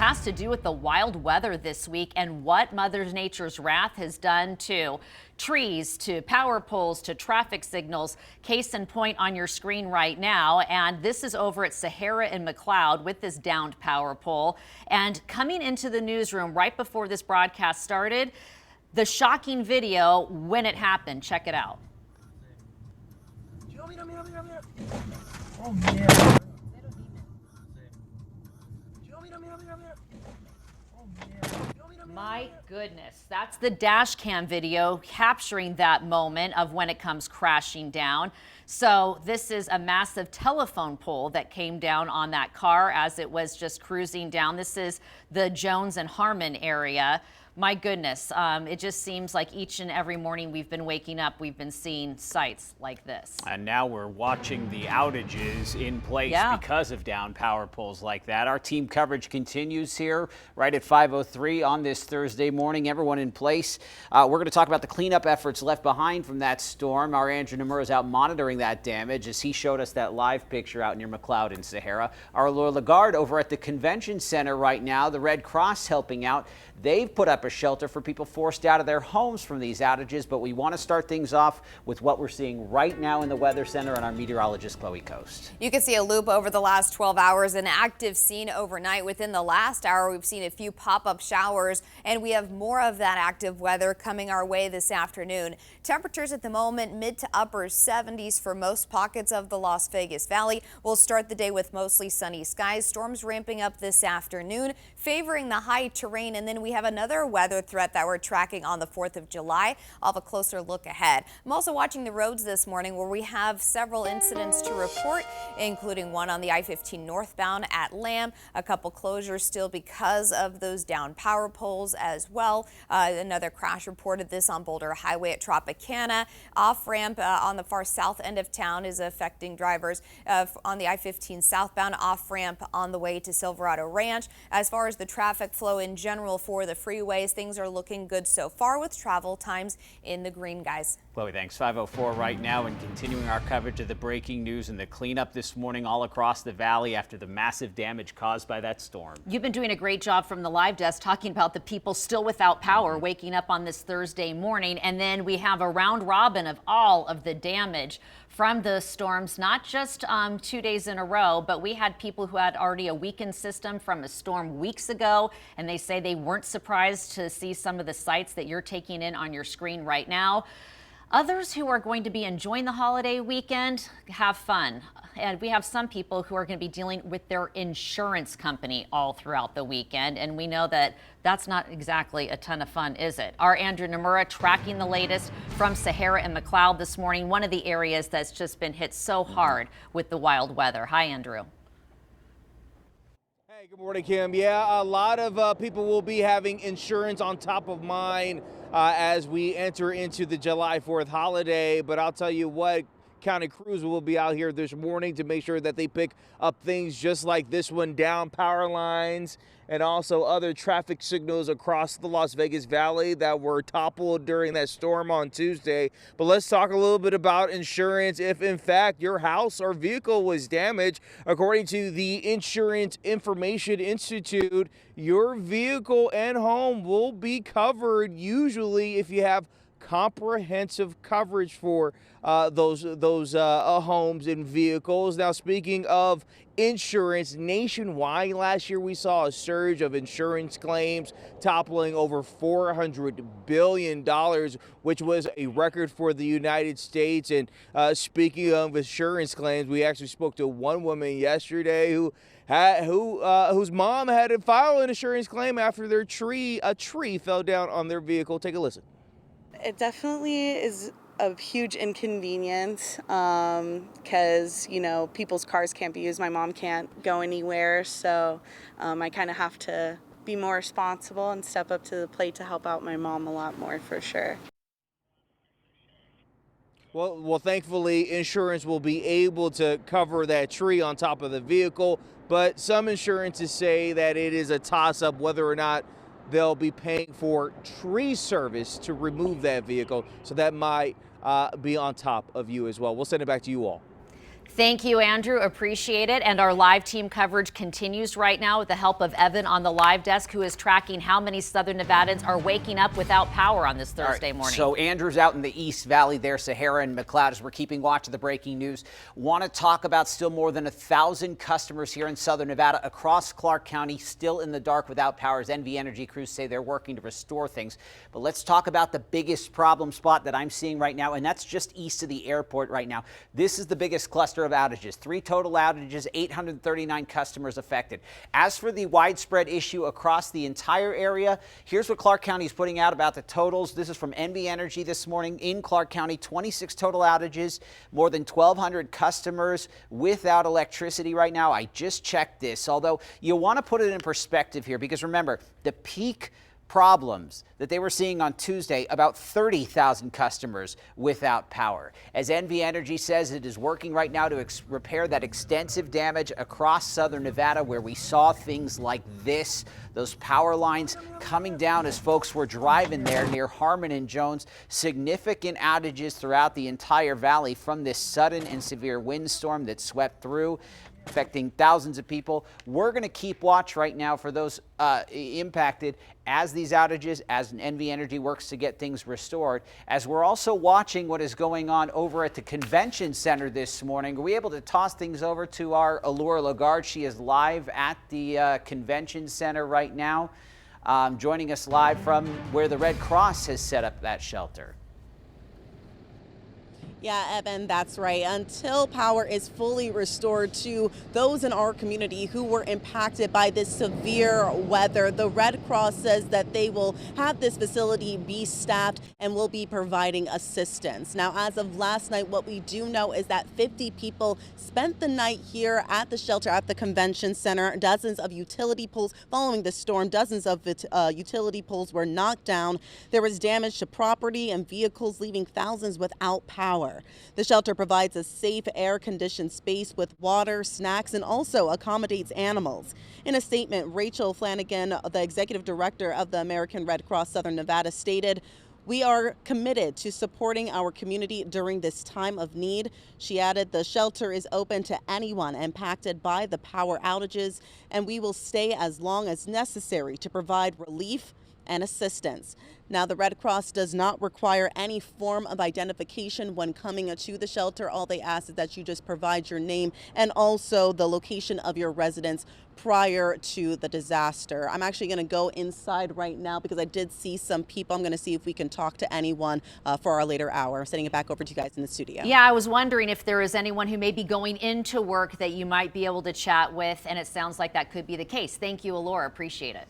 has to do with the wild weather this week and what Mother Nature's wrath has done to trees, to power poles, to traffic signals. Case in point on your screen right now. And this is over at Sahara and McLeod with this downed power pole. And coming into the newsroom right before this broadcast started, the shocking video when it happened. Check it out. Oh, yeah. My goodness, that's the dash cam video capturing that moment of when it comes crashing down. So this is a massive telephone pole that came down on that car as it was just cruising down. This is the Jones and Harmon area. My goodness, it just seems like each and every morning we've been waking up, we've been seeing sights like this. And now we're watching the outages in place because of down power poles like that. Our team coverage continues here right at 5:03 on this Thursday morning. Everyone in place. We're going to talk about the cleanup efforts left behind from that storm. Our Andrew Nomura is out monitoring that damage as he showed us that live picture out near McLeod and Sahara. Our Laughlin over at the convention center right now, the Red Cross helping out. They've put up a shelter for people forced out of their homes from these outages, but we want to start things off with what we're seeing right now in the Weather Center and our meteorologist, Chloe Coast. You can see a loop over the last 12 hours, an active scene overnight. Within the last hour, we've seen a few pop-up showers, and we have more of that active weather coming our way this afternoon. Temperatures at the moment, mid to upper 70s for most pockets of the Las Vegas Valley. We'll start the day with mostly sunny skies. Storms ramping up this afternoon, favoring the high terrain, and then we have another weather threat that we're tracking on the 4th of July. I'll have a closer look ahead. I'm also watching the roads this morning where we have several incidents to report, including one on the I-15 northbound at Lamb. A couple closures still because of those down power poles as well. Another crash reported this on Boulder Highway at Tropicana. Off-ramp on the far south end of town is affecting drivers on the I-15 southbound off-ramp on the way to Silverado Ranch. As far as the traffic flow in general for the freeways, things are looking good so far with travel times in the green, guys. Chloe, thanks. 5:04 right now, and continuing our coverage of the breaking news and the cleanup this morning all across the valley after the massive damage caused by that storm. You've been doing a great job from the live desk talking about the people still without power waking up on this Thursday morning. And then we have a round robin of all of the damage from the storms, not just 2 days in a row, but we had people who had already a weakened system from a storm weeks ago, and they say they weren't surprised to see some of the sights that you're taking in on your screen right now. Others who are going to be enjoying the holiday weekend, have fun. And we have some people who are going to be dealing with their insurance company all throughout the weekend. And we know that that's not exactly a ton of fun, is it? Our Andrew Nomura tracking the latest from Sahara and McLeod this morning, one of the areas that's just been hit so hard with the wild weather. Hi, Andrew. Hey, good morning, Kim. Yeah, a lot of people will be having insurance on top of mind as we enter into the July 4th holiday. But I'll tell you what, county crews will be out here this morning to make sure that they pick up things just like this one, down power lines and also other traffic signals across the Las Vegas Valley that were toppled during that storm on Tuesday. But let's talk a little bit about insurance. If in fact your house or vehicle was damaged, according to the Insurance Information Institute, your vehicle and home will be covered usually if you have comprehensive coverage for those homes and vehicles. Now, speaking of insurance, nationwide last year we saw a surge of insurance claims toppling over $400 billion, which was a record for the United States. And speaking of insurance claims, we actually spoke to one woman yesterday whose mom had to file an insurance claim after a tree fell down on their vehicle. Take a listen. It definitely is a huge inconvenience because, you know, people's cars can't be used. My mom can't go anywhere, so I kind of have to be more responsible and step up to the plate to help out my mom a lot more, for sure. Well, thankfully, insurance will be able to cover that tree on top of the vehicle, but some insurances say that it is a toss-up whether or not they'll be paying for tree service to remove that vehicle, so that might be on top of you as well. We'll send it back to you all. Thank you, Andrew. Appreciate it. And our live team coverage continues right now with the help of Evan on the live desk, who is tracking how many Southern Nevadans are waking up without power on this Thursday morning. So Andrew's out in the East Valley there, Sahara and McLeod, as we're keeping watch of the breaking news. Want to talk about still more than 1,000 customers here in Southern Nevada across Clark County still in the dark without power, as NV Energy crews say they're working to restore things. But let's talk about the biggest problem spot that I'm seeing right now, and that's just east of the airport right now. This is the biggest cluster of outages. 3 total outages, 839 customers affected. As for the widespread issue across the entire area, here's what Clark County is putting out about the totals. This is from NV Energy this morning. In Clark County, 26 total outages, more than 1,200 customers without electricity right now. I just checked this, although you want to put it in perspective here, because remember, the peak problems that they were seeing on Tuesday, about 30,000 customers without power. As NV Energy says, it is working right now to repair that extensive damage across Southern Nevada, where we saw things like this, those power lines coming down as folks were driving there near Harmon and Jones. Significant outages throughout the entire valley from this sudden and severe windstorm that swept through, affecting thousands of people. We're going to keep watch right now for those impacted as these outages, as NV Energy works to get things restored, as we're also watching what is going on over at the convention center this morning. Are we able to toss things over to our Allure Lagarde? She is live at the convention center right now, joining us live from where the Red Cross has set up that shelter. Yeah, Evan, that's right. Until power is fully restored to those in our community who were impacted by this severe weather, the Red Cross says that they will have this facility be staffed and will be providing assistance. Now, as of last night, what we do know is that 50 people spent the night here at the shelter at the convention center. Dozens of utility poles following the storm, dozens of utility poles were knocked down. There was damage to property and vehicles, leaving thousands without power. The shelter provides a safe, air-conditioned space with water, snacks, and also accommodates animals. In a statement, Rachel Flanagan, the executive director of the American Red Cross Southern Nevada, stated, "We are committed to supporting our community during this time of need." She added, "The shelter is open to anyone impacted by the power outages, and we will stay as long as necessary to provide relief and assistance." Now, the Red Cross does not require any form of identification when coming to the shelter. All they ask is that you just provide your name and also the location of your residence prior to the disaster. I'm actually going to go inside right now because I did see some people. I'm going to see if we can talk to anyone for our later hour. I'm sending it back over to you guys in the studio. Yeah, I was wondering if there is anyone who may be going into work that you might be able to chat with, and it sounds like that could be the case. Thank you, Allure. Appreciate it.